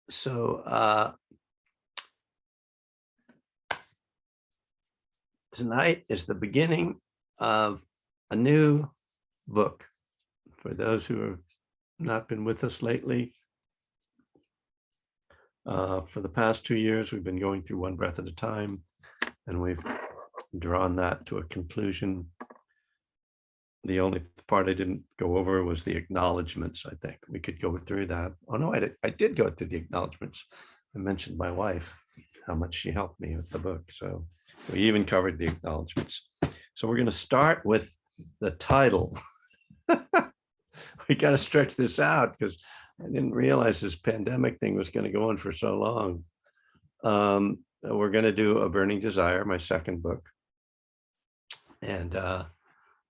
So tonight is the beginning of a new book. For those who have not been with us lately, for the past 2 years, we've been going through One Breath at a Time, and we've drawn that to a conclusion. The only part I didn't go over was the acknowledgements. I think we could go through that. Oh no, I did go through the acknowledgements. I mentioned my wife, how much she helped me with the book. So we even covered the acknowledgements. So we're going to start with the title. We got to stretch this out because I didn't realize this pandemic thing was going to go on for so long. We're going to do A Burning Desire, my second book. And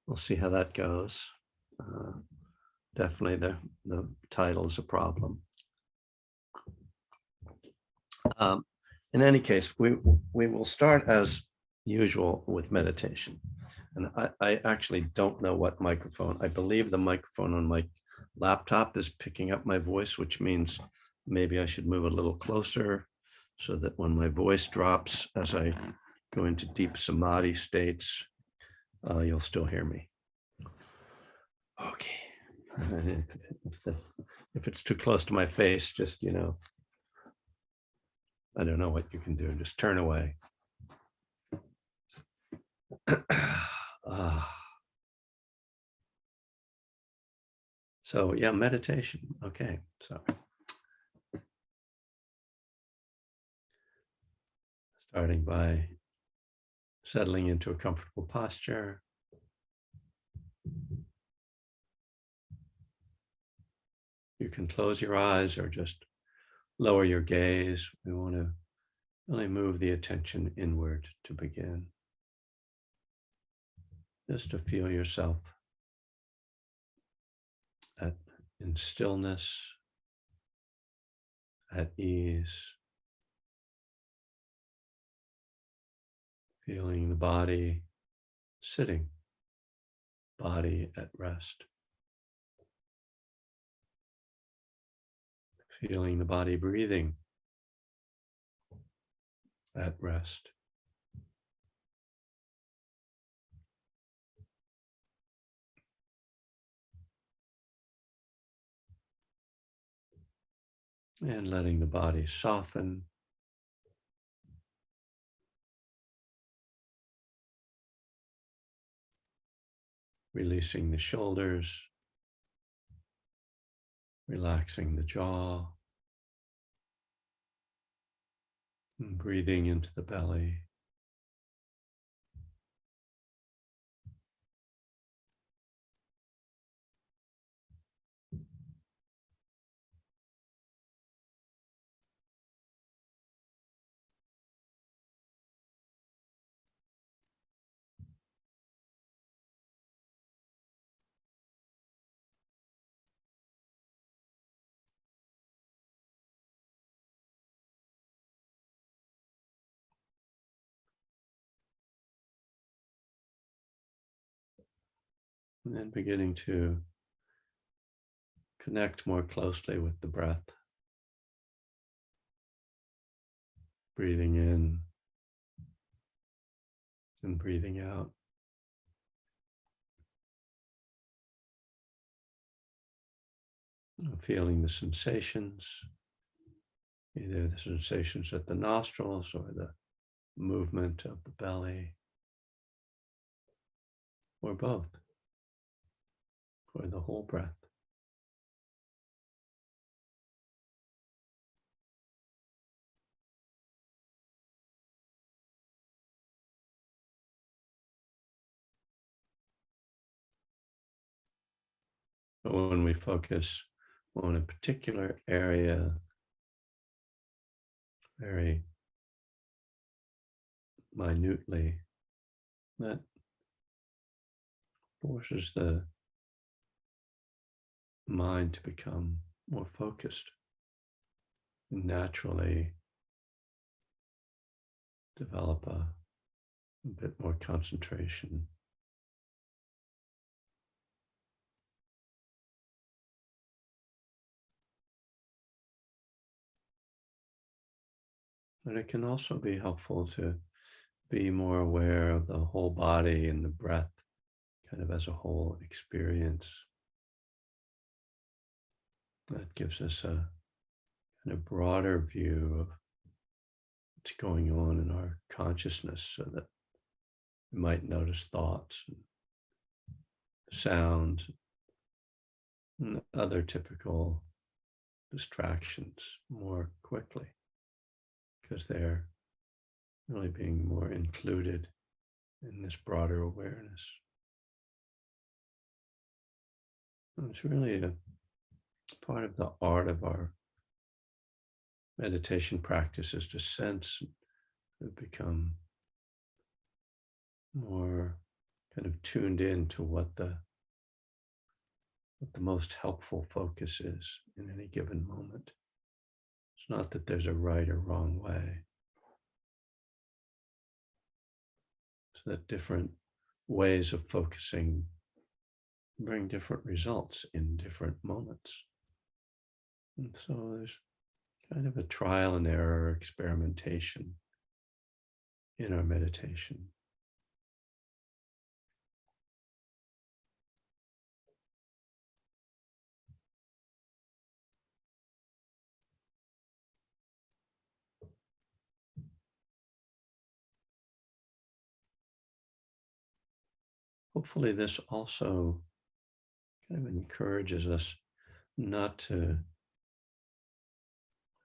we'll see how that goes. Definitely the title is a problem. In any case, we will start as usual with meditation. And I actually don't know what microphone. I believe the microphone on my laptop is picking up my voice, which means maybe I should move a little closer so that when my voice drops as I go into deep samadhi states, you'll still hear me. Okay. If it's too close to my face, just, I don't know what you can do. Just turn away. So yeah, meditation. Okay, so starting by settling into a comfortable posture. You can close your eyes or just lower your gaze. We want to really move the attention inward to begin. Just to feel yourself in stillness, at ease, feeling the body sitting, body at rest. Feeling the body breathing at rest. And letting the body soften. Releasing the shoulders, relaxing the jaw, and breathing into the belly. And then beginning to connect more closely with the breath. Breathing in and breathing out. Feeling the sensations, either the sensations at the nostrils or the movement of the belly, or both, or the whole breath. But when we focus on a particular area, very minutely, that forces the mind to become more focused and naturally develop a bit more concentration. But it can also be helpful to be more aware of the whole body and the breath, kind of as a whole experience. That gives us a kind of broader view of what's going on in our consciousness so that we might notice thoughts and sounds and other typical distractions more quickly because they're really being more included in this broader awareness. And it's really a part of the art of our meditation practice is to sense and become more kind of tuned in to what the most helpful focus is in any given moment. It's not that there's a right or wrong way. So that different ways of focusing bring different results in different moments. And so there's kind of a trial and error experimentation in our meditation. Hopefully this also kind of encourages us not to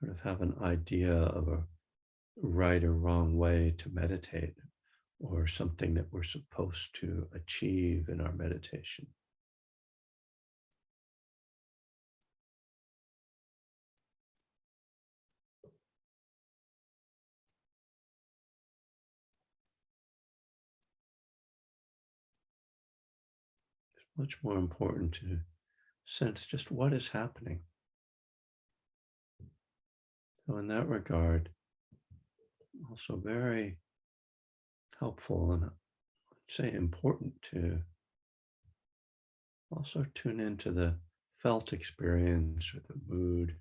sort of have an idea of a right or wrong way to meditate or something that we're supposed to achieve in our meditation. It's much more important to sense just what is happening. So in that regard, also very helpful and I'd say important to also tune into the felt experience or the mood.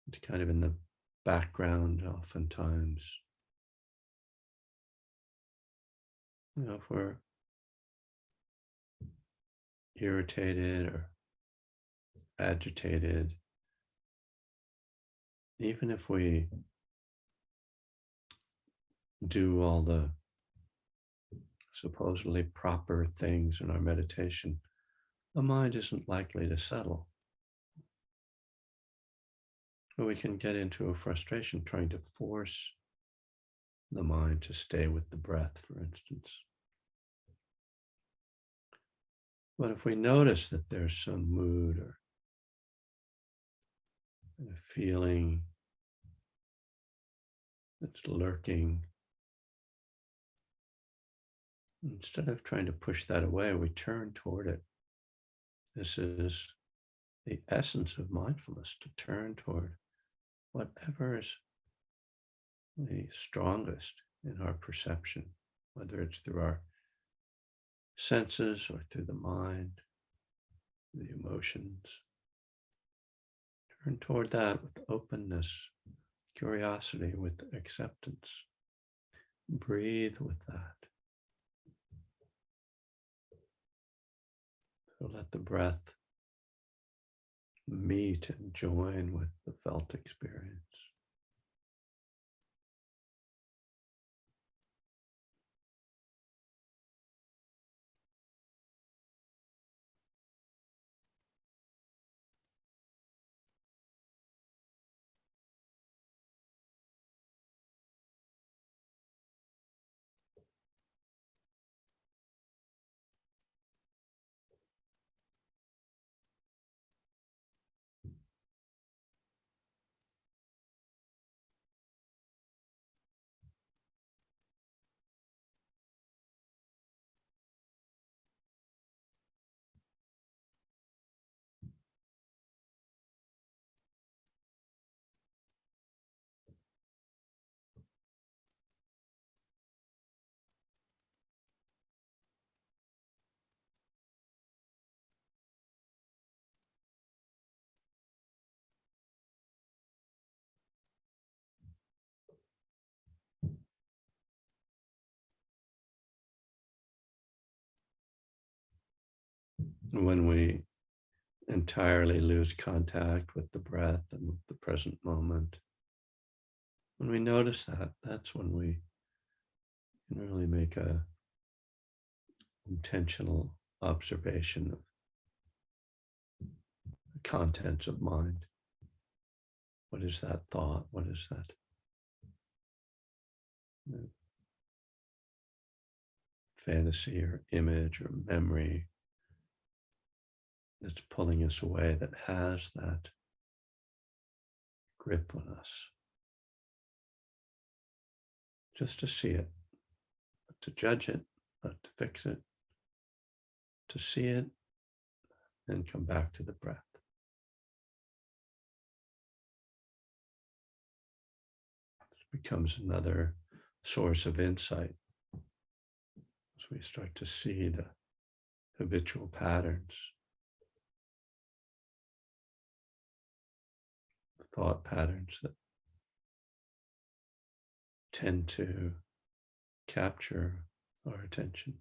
It's kind of in the background oftentimes. If we're irritated or agitated, even if we do all the supposedly proper things in our meditation, the mind isn't likely to settle. But we can get into a frustration trying to force the mind to stay with the breath, for instance. But if we notice that there's some mood or a feeling that's lurking, instead of trying to push that away, we turn toward it. This is the essence of mindfulness, to turn toward whatever is the strongest in our perception, whether it's through our senses or through the mind, the emotions. Turn toward that with openness, curiosity, with acceptance. Breathe with that. So let the breath meet and join with the felt experience. when we entirely lose contact with the breath and with the present moment, when we notice that, that's when we can really make a intentional observation of the contents of mind. What is that thought? What is that fantasy or image or memory that's pulling us away, that has that grip on us? Just to see it, not to judge it, not to fix it, to see it and come back to the breath. It becomes another source of insight as we start to see the habitual patterns, the thought patterns that tend to capture our attention.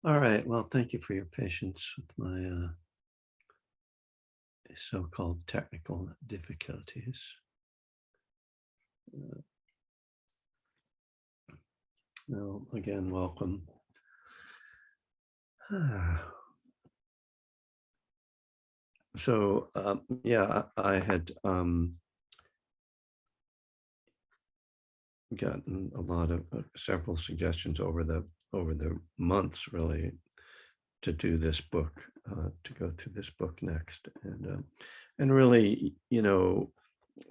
All right. Well, thank you for your patience with my so-called technical difficulties. Well, again, welcome. So, yeah, I had gotten a lot of several suggestions over the months, really, to do this book, to go through this book next, and really,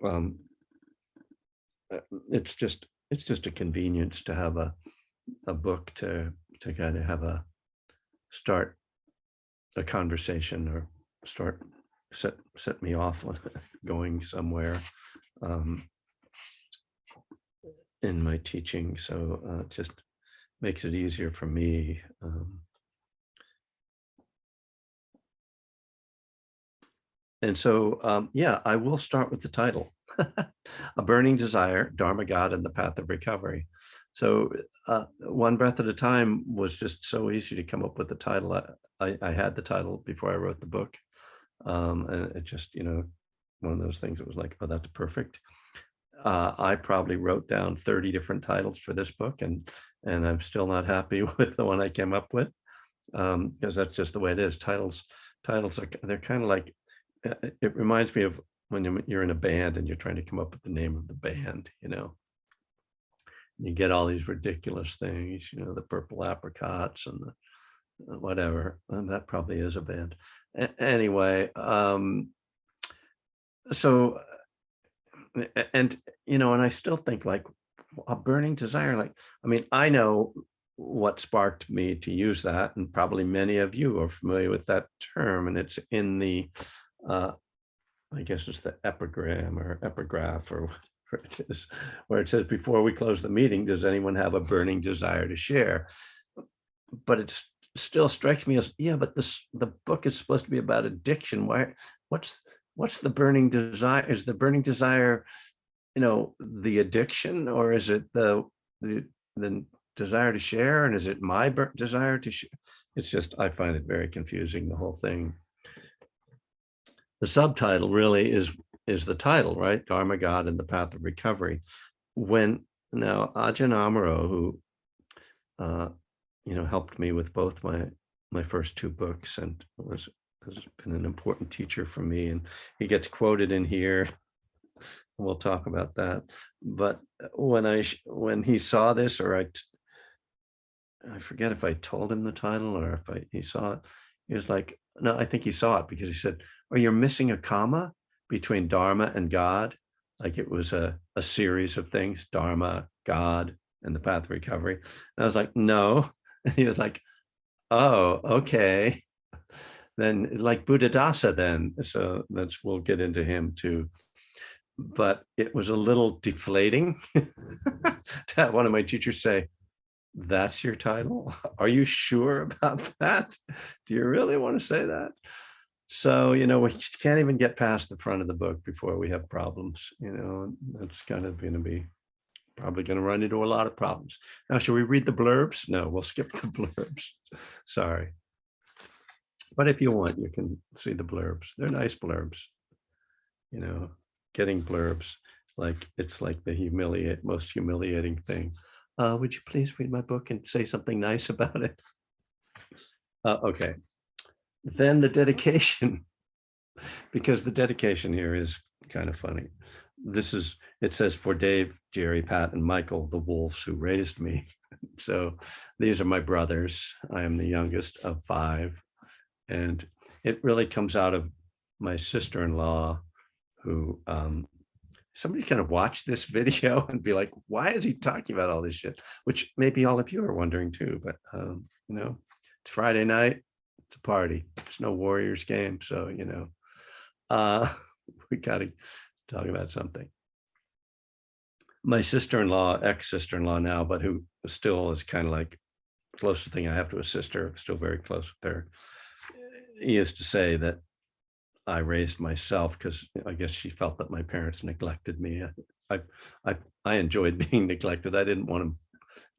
um, uh, it's just a convenience to have a book to kind of have a start a conversation or start set me off on going somewhere um, in my teaching. So it just makes it easier for me. And so, yeah, I will start with the title, A Burning Desire, Dharma God and the Path of Recovery. So One Breath at a Time was just so easy to come up with the title. I had the title before I wrote the book. And it just, one of those things that was like, oh, that's perfect. I probably wrote down 30 different titles for this book, and I'm still not happy with the one I came up with, because that's just the way it is. Titles are, they're kind of like, it reminds me of when you're in a band and you're trying to come up with the name of the band, you get all these ridiculous things, the purple apricots and the whatever, and that probably is a band. Anyway, so and and I still think like a burning desire, like, I mean, I know what sparked me to use that, and probably many of you are familiar with that term, and it's in the I guess it's the epigram or epigraph or whatever it is, where it says, before we close the meeting, does anyone have a burning desire to share? But it still strikes me as, yeah, but the book is supposed to be about addiction. What's the burning desire? Is the burning desire, the addiction, or is it the desire to share? And is it my desire to share? It's just, I find it very confusing, the whole thing. The subtitle really is the title, right? Dharma God and the Path of Recovery. When now Ajahn Amaro, who helped me with both my first two books and has been an important teacher for me, and he gets quoted in here. We'll talk about that. But when he saw this, or I forget if I told him the title or if he saw it, he was like, no, I think he saw it, because he said, oh, you're missing a comma between Dharma and God. Like it was a series of things, Dharma, God, and the Path of Recovery. And I was like, no. And he was like, oh, okay. Then like Buddhadasa then. So we'll get into him too. But it was a little deflating to have one of my teachers say, that's your title? Are you sure about that? Do you really want to say that? So, we can't even get past the front of the book before we have problems. That's kind of going to be probably going to run into a lot of problems. Now, should we read the blurbs? No, we'll skip the blurbs. Sorry. But if you want, you can see the blurbs. They're nice blurbs. Getting blurbs, it's like the most humiliating thing. Would you please read my book and say something nice about it? Okay. Then the dedication, because the dedication here is kind of funny. It says, for Dave, Jerry, Pat, and Michael, the wolves who raised me. So these are my brothers. I am the youngest of 5. And it really comes out of my sister-in-law, who somebody kind of watch this video and be like, why is he talking about all this shit? Which maybe all of you are wondering too, but it's Friday night, it's a party. It's no Warriors game. So, we got to talk about something. My sister-in-law, ex-sister-in-law now, but who still is kind of like closest thing I have to a sister, still very close with her. He used to say that I raised myself because I guess she felt that my parents neglected me. I enjoyed being neglected. I didn't want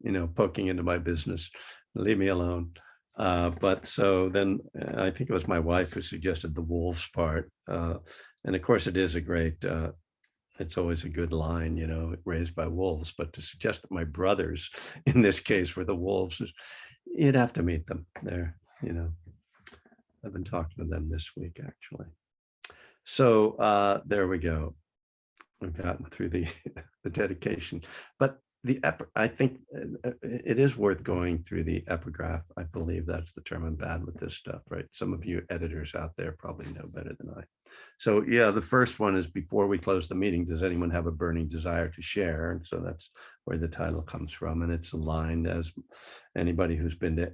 them, poking into my business. Leave me alone. But so then I think it was my wife who suggested the wolves part. And of course, it is a great, it's always a good line, you know, raised by wolves. But to suggest that my brothers, in this case, were the wolves, you'd have to meet them there, you know. I've been talking to them this week, actually. So there we go. We've gotten through the the dedication, but I think it is worth going through the epigraph. I believe that's the term. I'm bad with this stuff, right? Some of you editors out there probably know better than I. So yeah, the first one is, before we close the meeting, does anyone have a burning desire to share? And so that's where the title comes from, and it's aligned, as anybody who's been to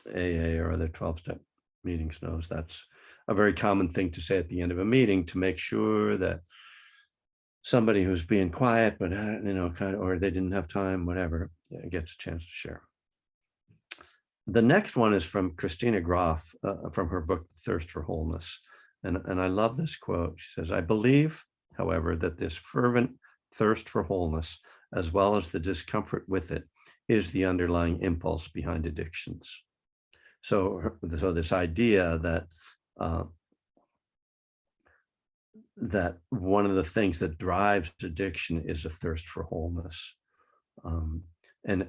AA or other 12-step meetings knows, that's a very common thing to say at the end of a meeting, to make sure that somebody who's being quiet, but you know, kind of, or they didn't have time, whatever, gets a chance to share. The next one is from Christina Groff, from her book Thirst for Wholeness, and I love this quote. She says, "I believe, however, that this fervent thirst for wholeness, as well as the discomfort with it, is the underlying impulse behind addictions." So this idea that that one of the things that drives addiction is a thirst for wholeness, and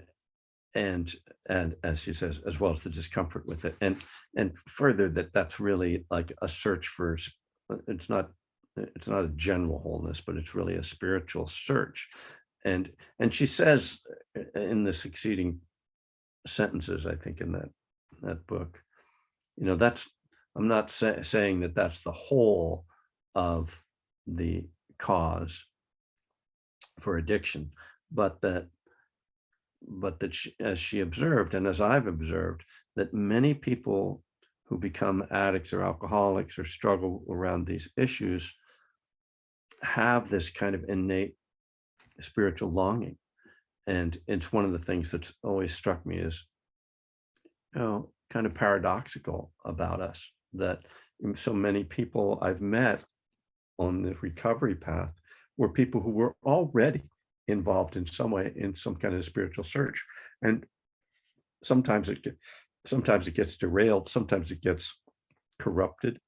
as she says, as well as the discomfort with it, and further, that's really like a search for, it's not a general wholeness, but it's really a spiritual search. And she says in the succeeding sentences, I think, in that book, you know, that's, I'm not saying that that's the whole of the cause for addiction, but that she, as she observed, and as I've observed, that many people who become addicts or alcoholics or struggle around these issues have this kind of innate spiritual longing. And it's one of the things that's always struck me as, you know, kind of paradoxical about us, that so many people I've met on the recovery path were people who were already involved in some way, in some kind of spiritual search. And sometimes it gets derailed, sometimes it gets corrupted.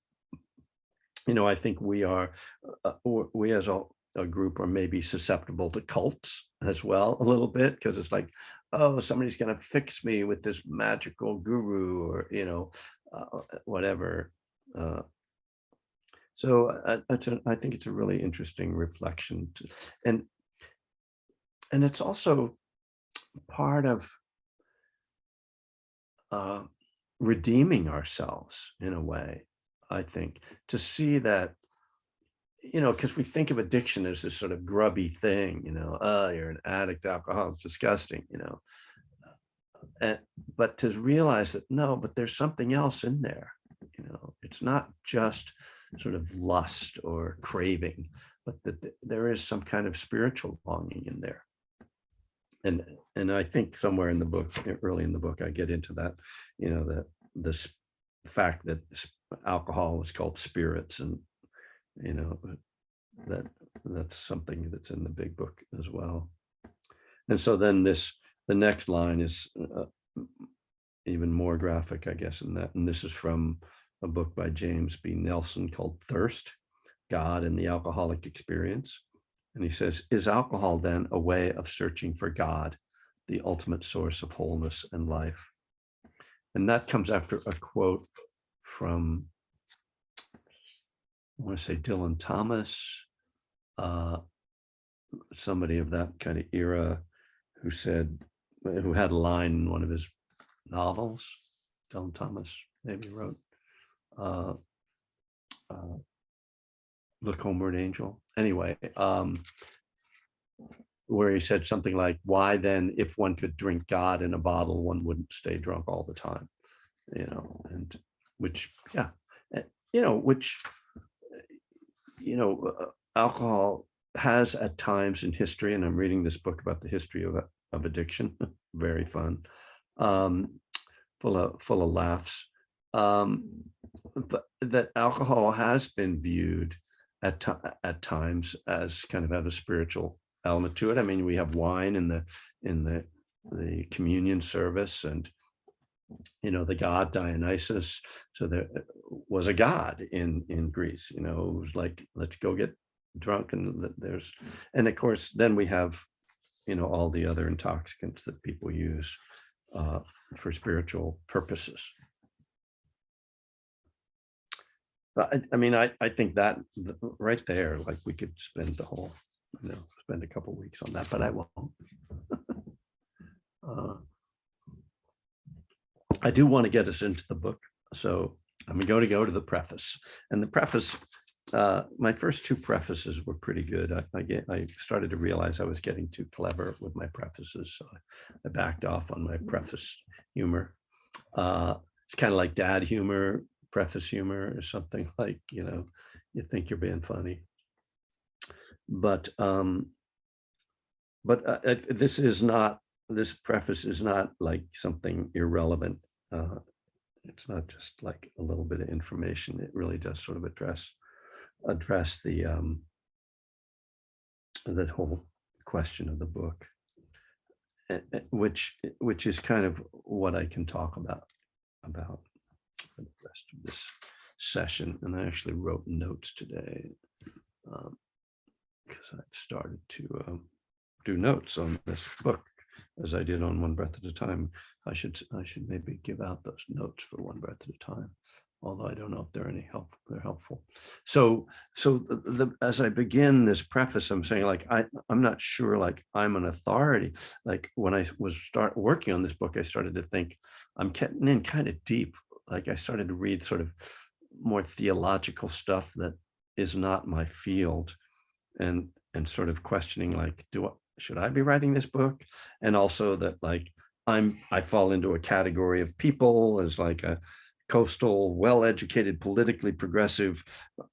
You know, I think we as a group are maybe susceptible to cults as well, a little bit, because it's like, oh, somebody's going to fix me with this magical guru, or, you know, whatever. So I think it's a really interesting reflection, and it's also part of redeeming ourselves in a way, I think, to see that, you know, because we think of addiction as this sort of grubby thing, you know, oh, you're an addict, alcohol, it's disgusting, you know, but to realize that, no, but there's something else in there, you know, it's not just sort of lust or craving, but that there is some kind of spiritual longing in there. And I think somewhere in the book, early in the book, I get into that, you know, the fact that alcohol is called spirits, and, you know, that's something that's in the big book as well. And so then the next line is even more graphic, I guess, in that, and this is from a book by James B. Nelson called Thirst, God and the Alcoholic Experience. And he says, is alcohol then a way of searching for God, the ultimate source of wholeness and life? And that comes after a quote from, I want to say, Dylan Thomas, somebody of that kind of era, who had a line in one of his novels, Dylan Thomas maybe wrote, Look Homeward, Angel. Anyway, where he said something like, why then, if one could drink God in a bottle, one wouldn't stay drunk all the time, you know, and which, yeah, you know, which, you know, alcohol has at times in history, and I'm reading this book about the history of addiction, very fun, full of laughs, but that alcohol has been viewed at times as kind of have a spiritual element to it. I mean, we have wine in the communion service, and the god Dionysus. So there was a god in Greece, it was like, let's go get drunk, and of course, then we have, all the other intoxicants that people use for spiritual purposes. But I think that right there, like we could spend spend a couple weeks on that, but I won't. I do want to get us into the book, so I'm going to go to the preface. And the preface, my first two prefaces were pretty good. I started to realize I was getting too clever with my prefaces, so I backed off on my preface humor. It's kind of like dad humor, preface humor, or something like, you think you're being funny. But this preface is not like something irrelevant. It's not just like a little bit of information. It really does sort of address the that whole question of the book, which is kind of what I can talk about for the rest of this session. And I actually wrote notes today because I've started to do notes on this book, as I did on One Breath at a Time. I should maybe give out those notes for One Breath at a Time, although I don't know if they're they're helpful. So as I begin this preface, I'm saying, like, I'm not sure, like, I'm an authority. Like, when I was working on this book, I started to think I'm getting in kind of deep. Like, I started to read sort of more theological stuff that is not my field, and sort of questioning, like, should I be writing this book? And also that, like, I fall into a category of people as like a coastal, well-educated, politically progressive,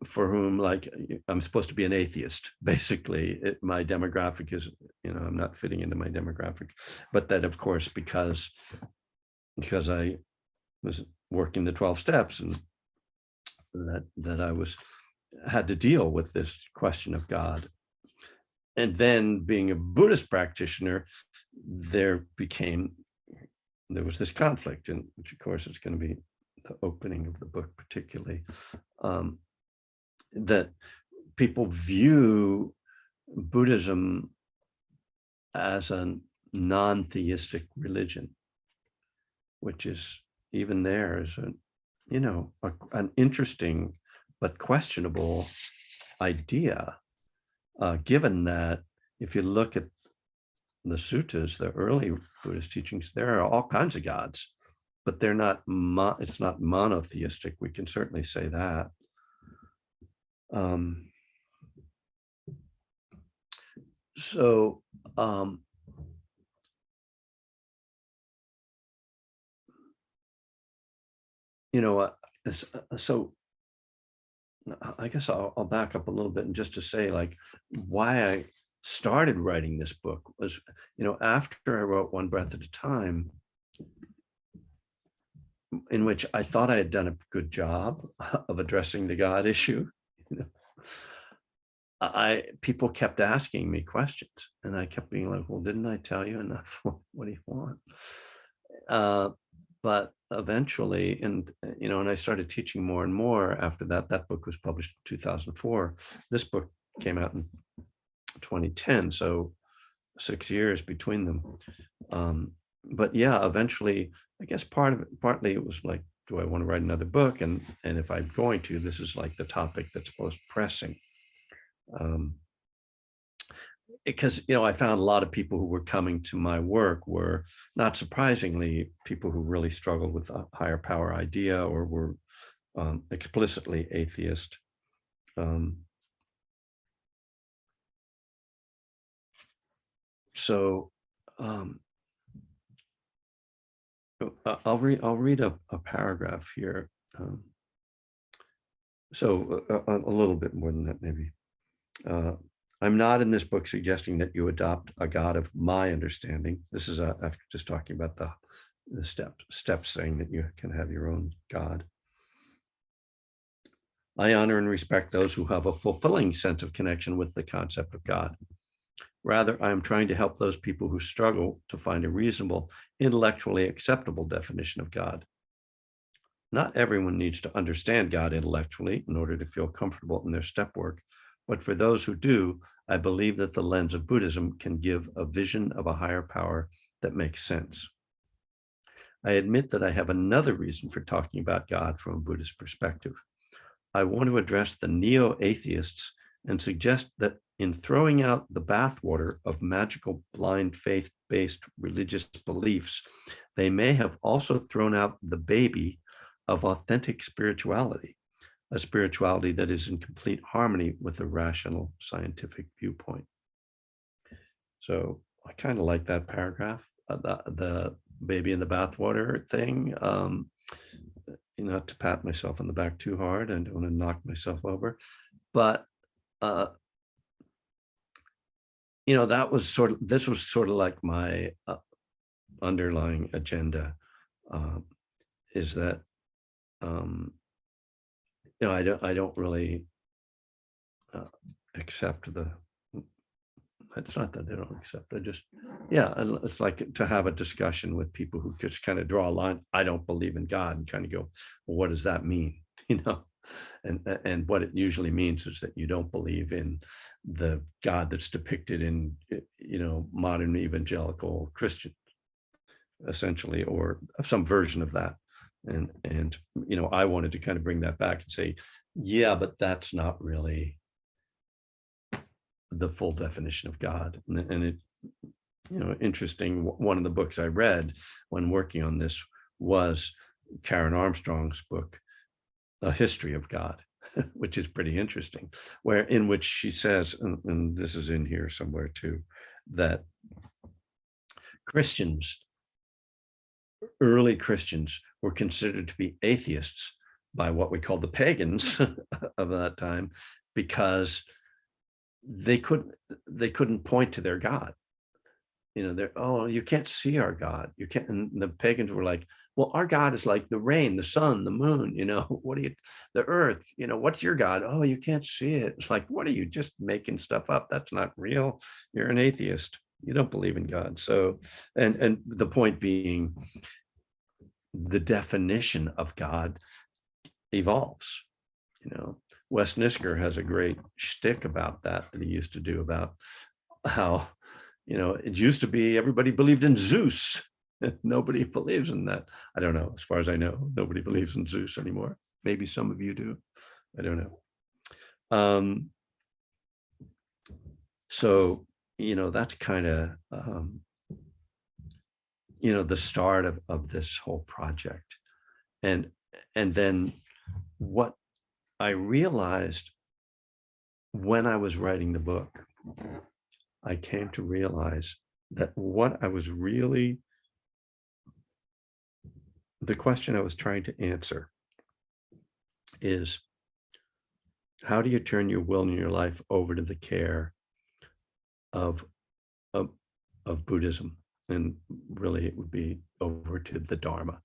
for whom, like, I'm supposed to be an atheist. Basically, my demographic is, I'm not fitting into my demographic. But that, of course, because I was working the 12 steps, and that I had to deal with this question of God. And then, being a Buddhist practitioner, there was this conflict, and which of course is going to be the opening of the book, particularly, that people view Buddhism as a non-theistic religion, which is, even there, is an interesting but questionable idea, given that if you look at the suttas, the early Buddhist teachings, there are all kinds of gods, but they're not. It's not monotheistic. We can certainly say that. So I guess I'll back up a little bit, and just to say, like, why I started writing this book was, after I wrote One Breath at a Time, in which I thought I had done a good job of addressing the God issue, people kept asking me questions, and I kept being like, well, didn't I tell you enough? What do you want? But eventually, and I started teaching more and more after that. That book was published in 2004. This book came out in 2010, so 6 years between them. But yeah, eventually, I guess partly it was like, do I want to write another book? And if I'm going to, this is like the topic that's most pressing. Because, I found a lot of people who were coming to my work were, not surprisingly, people who really struggled with a higher power idea, or were explicitly atheist. So I'll read a paragraph here. So a little bit more than that, maybe. I'm not in this book suggesting that you adopt a God of my understanding. This is after just talking about the steps, saying that you can have your own God. I honor and respect those who have a fulfilling sense of connection with the concept of God. Rather, I am trying to help those people who struggle to find a reasonable, intellectually acceptable definition of God. Not everyone needs to understand God intellectually in order to feel comfortable in their step work, but for those who do, I believe that the lens of Buddhism can give a vision of a higher power that makes sense. I admit that I have another reason for talking about God from a Buddhist perspective. I want to address the neo-atheists and suggest that in throwing out the bathwater of magical blind faith-based religious beliefs, they may have also thrown out the baby of authentic spirituality, a spirituality that is in complete harmony with a rational scientific viewpoint. So I kind of like that paragraph, the baby in the bathwater thing. Not to pat myself on the back too hard. I don't want to knock myself over, but that was this was sort of like my underlying agenda, is that I don't really accept it's not that I don't accept, it's like to have a discussion with people who just kind of draw a line. I don't believe in God, and kind of go, well, what does that mean? And what it usually means is that you don't believe in the God that's depicted in, modern evangelical Christian, essentially, or some version of that. And I wanted to kind of bring that back and say, yeah, but that's not really the full definition of God. And it, interesting, one of the books I read when working on this was Karen Armstrong's book, A History of God, which is pretty interesting, in which she says, and this is in here somewhere too, that early Christians were considered to be atheists by what we call the pagans of that time, because they couldn't point to their God. You can't see our God. You can't. And the pagans were like, well, our God is like the rain, the sun, the moon, the earth, what's your God? Oh, you can't see it. It's like, what are you just making stuff up? That's not real. You're an atheist. You don't believe in God. So, and the point being, the definition of God evolves. Wes Nisker has a great shtick about that he used to do, about how, it used to be everybody believed in Zeus. Nobody believes in that. I don't know. As far as I know, nobody believes in Zeus anymore. Maybe some of you do. I don't know. So, that's kind of, the start of this whole project. And then what I realized when I was writing the book, I came to realize that the question I was trying to answer is, how do you turn your will and your life over to the care of Buddhism? And really it would be over to the Dharma,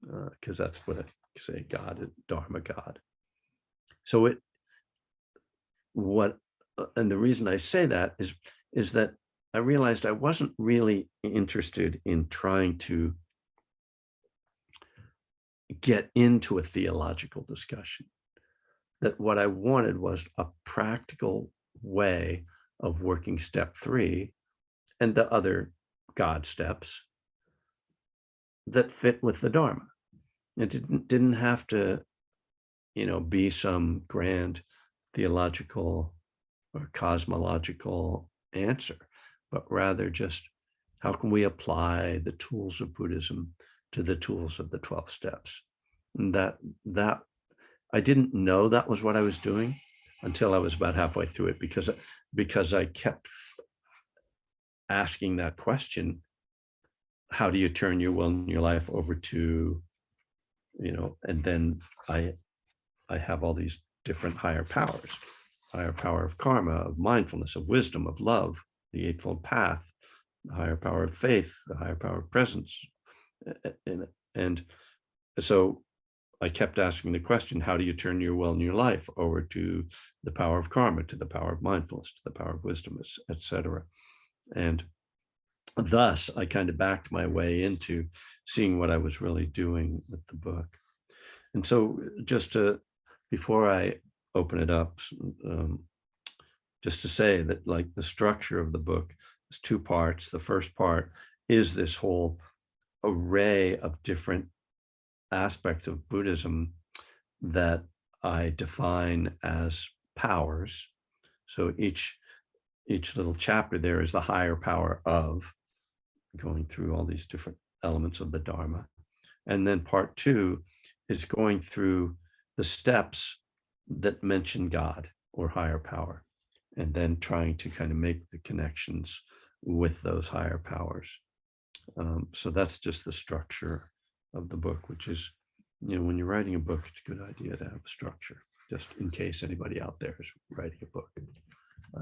because that's what I say, God, Dharma God. So and the reason I say that is that I realized I wasn't really interested in trying to get into a theological discussion. That what I wanted was a practical way of working step 3 and the other God steps that fit with the Dharma. It didn't have to, be some grand theological or cosmological answer, but rather just how can we apply the tools of Buddhism to the tools of the 12 steps? And that I didn't know that was what I was doing until I was about halfway through it, because I kept asking that question, how do you turn your will and your life over to, and then I have all these different higher powers, higher power of karma, of mindfulness, of wisdom, of love, the Eightfold Path, the higher power of faith, the higher power of presence. And so I kept asking the question, how do you turn your will in your life over to the power of karma, to the power of mindfulness, to the power of wisdom, etc. And thus, I kind of backed my way into seeing what I was really doing with the book. And so before I open it up, just to say that like the structure of the book is two parts. The first part is this whole array of different aspects of Buddhism that I define as powers. So each little chapter there is the higher power of, going through all these different elements of the Dharma. And then part two is going through the steps that mention God or higher power, and then trying to kind of make the connections with those higher powers. So that's just the structure of the book, which is, when you're writing a book, it's a good idea to have a structure, just in case anybody out there is writing a book.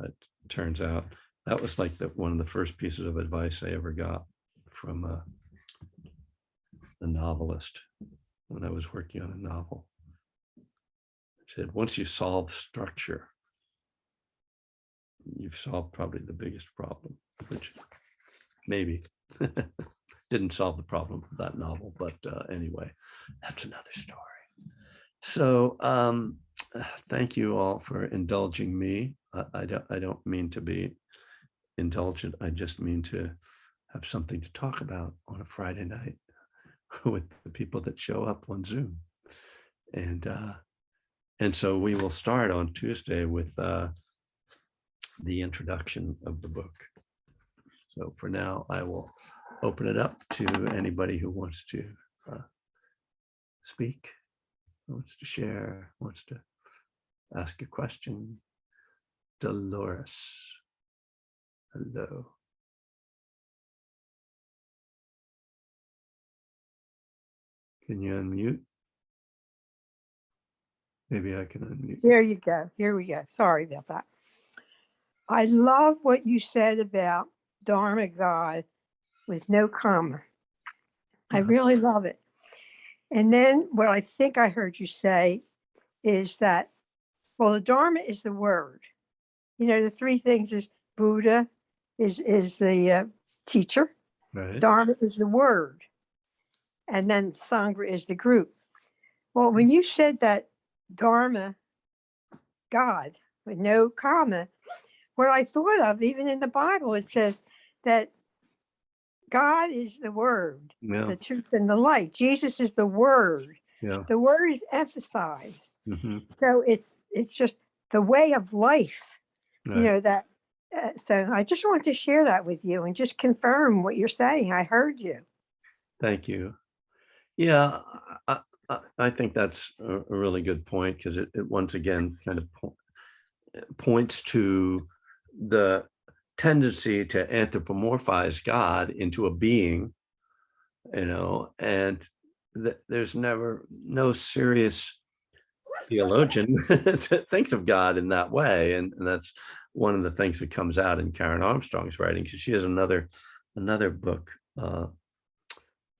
It turns out that was like one of the first pieces of advice I ever got from a novelist when I was working on a novel. It said, once you solve structure, you've solved probably the biggest problem, which maybe didn't solve the problem of that novel, but anyway, that's another story. So thank you all for indulging me. I don't mean to be indulgent. I just mean to have something to talk about on a Friday night with the people that show up on Zoom. And so we will start on Tuesday with the introduction of the book. So for now, I will open it up to anybody who wants to speak, wants to share, wants to ask a question. Dolores, hello. Can you unmute? Maybe I can unmute. There you go. Here we go. Sorry about that. I love what you said about Dharma God with no comma. I really love it. And then what I think I heard you say is that, well, the Dharma is the word. The three things is Buddha is the teacher. Right. Dharma is the word. And then Sangha is the group. Well, when you said that Dharma God with no comma, what I thought of, even in the Bible, it says that God is the word, the truth and the light. Jesus is the word. Yeah. The word is emphasized. Mm-hmm. So it's just the way of life, Right. that. So I just wanted to share that with you and just confirm what you're saying. I heard you. Thank you. Yeah, I think that's a really good point, because it once again kind of points to the tendency to anthropomorphize God into a being, and there's no serious theologian that thinks of God in that way. And that's one of the things that comes out in Karen Armstrong's writing, because she has another book.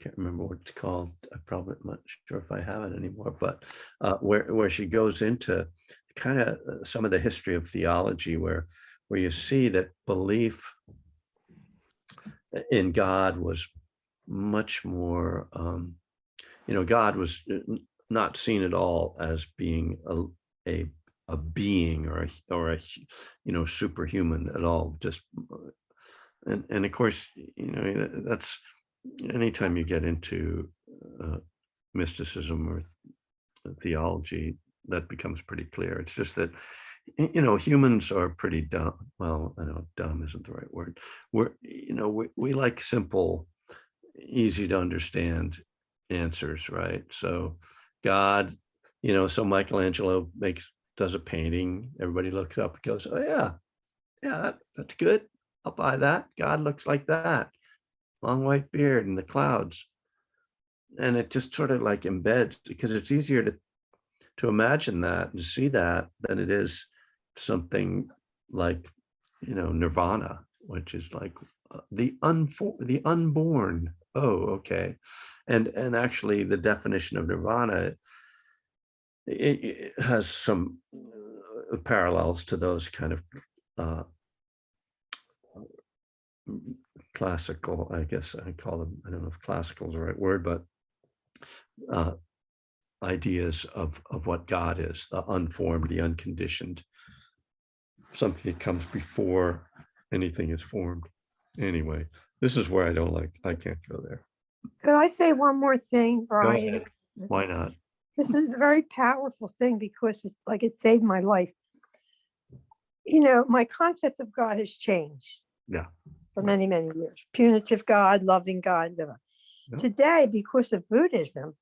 Can't remember what it's called. I'm probably not sure if I have it anymore, but where she goes into kind of some of the history of theology, where you see that belief in God was much more, God was not seen at all as being a being or a superhuman at all. Just and of course, that's anytime you get into mysticism or theology, that becomes pretty clear. It's just that humans are pretty dumb. Well, I know dumb isn't the right word. We like simple, easy to understand answers, right? So God, so Michelangelo does a painting, everybody looks up and goes, oh yeah, that's good, I'll buy that. God looks like that, long white beard and the clouds. And it just sort of like embeds, because it's easier to imagine that and to see that than it is something like nirvana, which is like the unborn. Oh, okay. And actually the definition of nirvana it has some parallels to those kind of classical, I guess I call them, I don't know if classical is the right word, but ideas of what God is, the unformed, the unconditioned, something that comes before anything is formed. Anyway, this is where I can't go there. Could I say one more thing, Go Brian? ahead. Why not? This is a very powerful thing because it's like it saved my life. You know, my concept of God has changed. Yeah. For many, many years. Punitive God, loving God. Blah, blah. Yep. Today, because of Buddhism,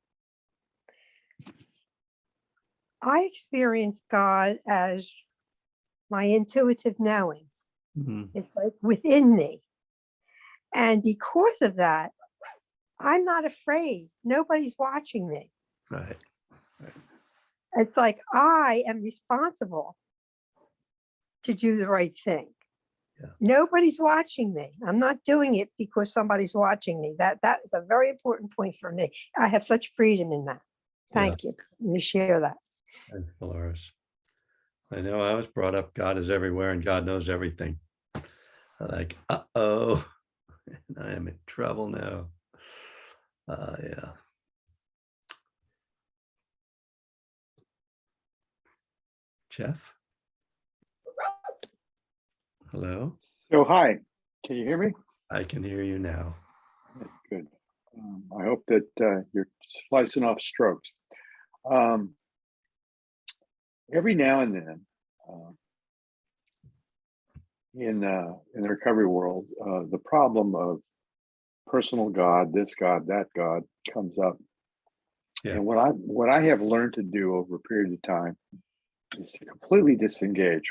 I experience God as my intuitive knowing. Mm-hmm. It's like within me. And because of that, I'm not afraid. Nobody's watching me. Right. It's like I am responsible to do the right thing. Yeah. Nobody's watching me. I'm not doing it because somebody's watching me. That is a very important point for me. I have such freedom in that. Thank you. Let me share that. Thanks, Dolores. I know I was brought up, God is everywhere and God knows everything. Like, uh-oh, I am in trouble now. Yeah. Jeff? Hello? So, hi, can you hear me? I can hear you now. Good. I hope that you're slicing off strokes. Every now and then, in the recovery world, the problem of personal God, this God, that God, comes up. Yeah. And what I have learned to do over a period of time is to completely disengage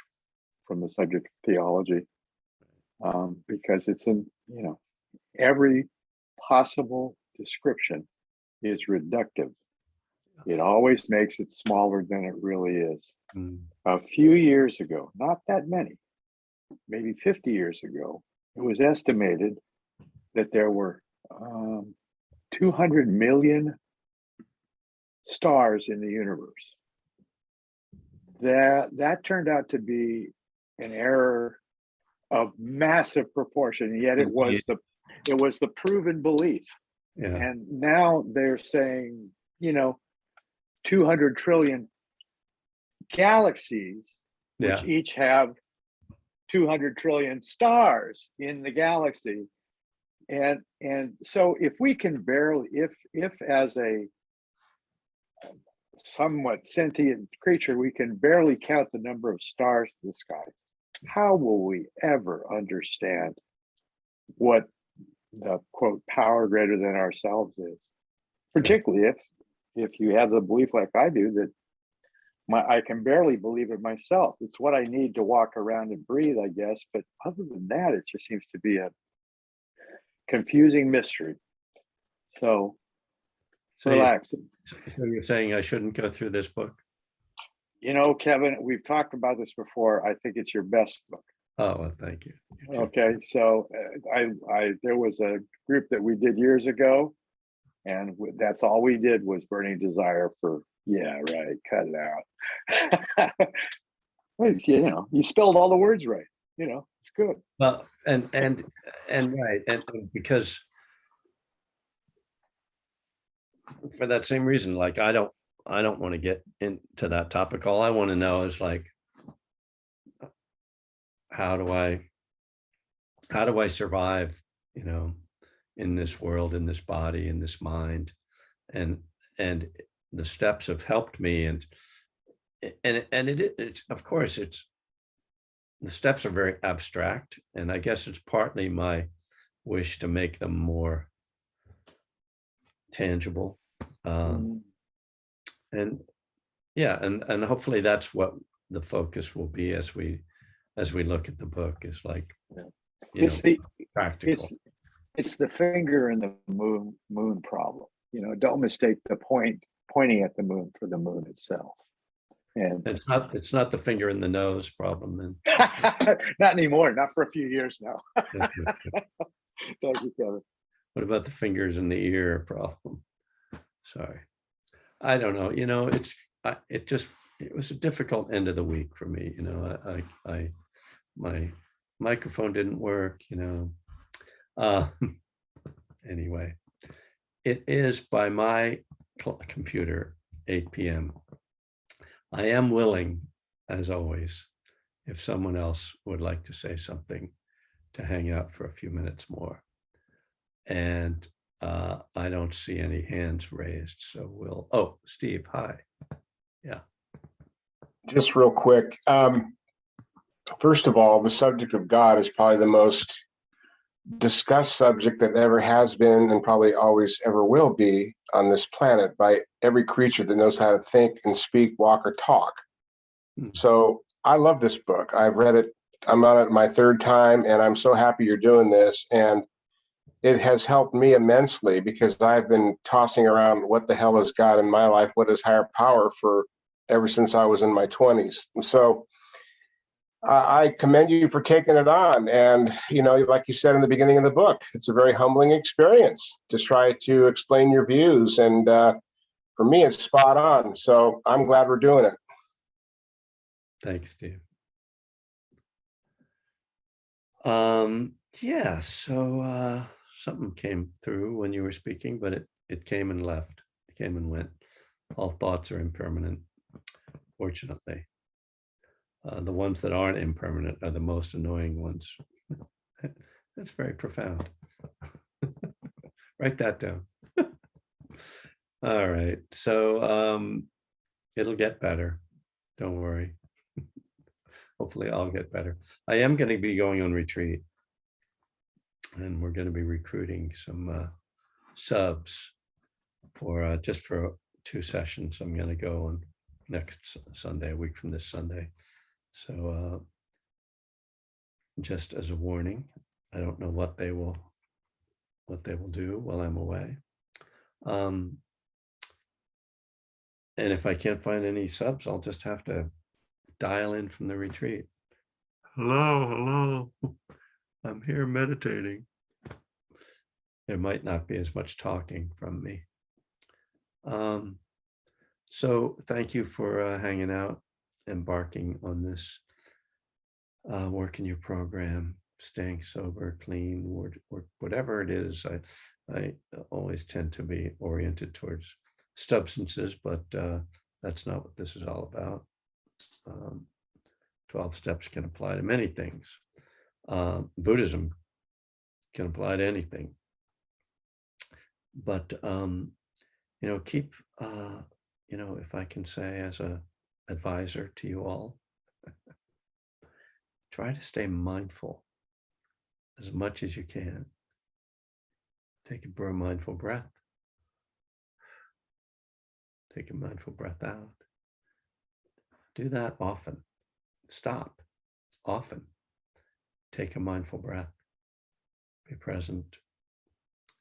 from the subject of theology, because it's in, every possible description is reductive. It always makes it smaller than it really is. Mm. A few years ago, not that many, maybe 50 years ago, it was estimated that there were 200 million stars in the universe. That turned out to be an error of massive proportion, yet it was the proven belief. Yeah. And now they're saying, 200 trillion galaxies, which each have 200 trillion stars in the galaxy. And so if we can barely, if as a somewhat sentient creature, we can barely count the number of stars in the sky, how will we ever understand what the quote power greater than ourselves is? Particularly if you have the belief like I do that I can barely believe it myself. It's what I need to walk around and breathe, I guess. But other than that, it just seems to be a confusing mystery. So relaxing. So you're saying I shouldn't go through this book? Kevin, we've talked about this before. I think it's your best book. Oh, well, thank you. Okay, so there was a group that we did years ago, and that's all we did was Burning Desire for, yeah, right, cut it out. You spelled all the words right. It's good. Well, and right, and because for that same reason, like I don't want to get into that topic. All I want to know is like, how do I survive, in this world, in this body, in this mind, and the steps have helped me, and it's of course the steps are very abstract, and I guess it's partly my wish to make them more tangible, and yeah, and hopefully that's what the focus will be as we look at the book, is like, practical. It's the finger in the moon problem. Don't mistake the pointing at the moon for the moon itself. And it's not the finger in the nose problem then. Not anymore, not for a few years now. Thank you, Kevin. What about the fingers in the ear problem? Sorry. I don't know. it was a difficult end of the week for me. You know, my microphone didn't work, you know. Anyway, it is by my computer, 8 p.m. I am willing, as always, if someone else would like to say something, to hang out for a few minutes more. And I don't see any hands raised, so oh, Steve, hi. Yeah. Just real quick. First of all, the subject of God is probably the most discussed subject that ever has been and probably always ever will be on this planet by every creature that knows how to think and speak, walk, or talk. So I love this book. I've read it. I'm on it my third time, and I'm so happy you're doing this. And it has helped me immensely because I've been tossing around what the hell is God in my life? What is higher power for ever since I was in my 20s. And so I commend you for taking it on. And, you know, like you said in the beginning of the book, it's a very humbling experience to try to explain your views. And for me, it's spot on. So I'm glad we're doing it. Thanks, Steve. Yeah, so something came through when you were speaking, but it came and left. It came and went. All thoughts are impermanent, fortunately. The ones that aren't impermanent are the most annoying ones. That's very profound. Write that down. All right, so it'll get better. Don't worry. Hopefully I'll get better. I am going to be going on retreat, and we're going to be recruiting some subs for just for 2 sessions. I'm going to go on next Sunday, a week from this Sunday. So just as a warning, I don't know what they will do while I'm away. And if I can't find any subs, I'll just have to dial in from the retreat. Hello, I'm here meditating. There might not be as much talking from me. So thank you for hanging out, embarking on this work in your program, staying sober, clean, or whatever it is. I always tend to be oriented towards substances, but that's not what this is all about. 12 steps can apply to many things. Buddhism can apply to anything. But, you know, keep, you know, if I can say as a advisor to you all, try to stay mindful as much as you can. Take a mindful breath. Take a mindful breath out. Do that often. Stop often. Take a mindful breath. Be present.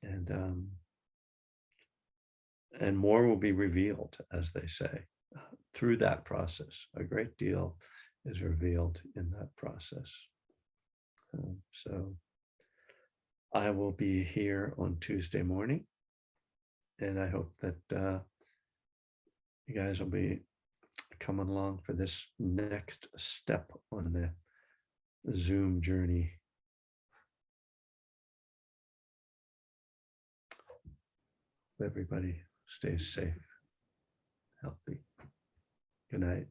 And more will be revealed, as they say, through that process. A great deal is revealed in that process. So I will be here on Tuesday morning, and I hope that you guys will be coming along for this next step on the Zoom journey. Everybody stays safe, healthy. Good night.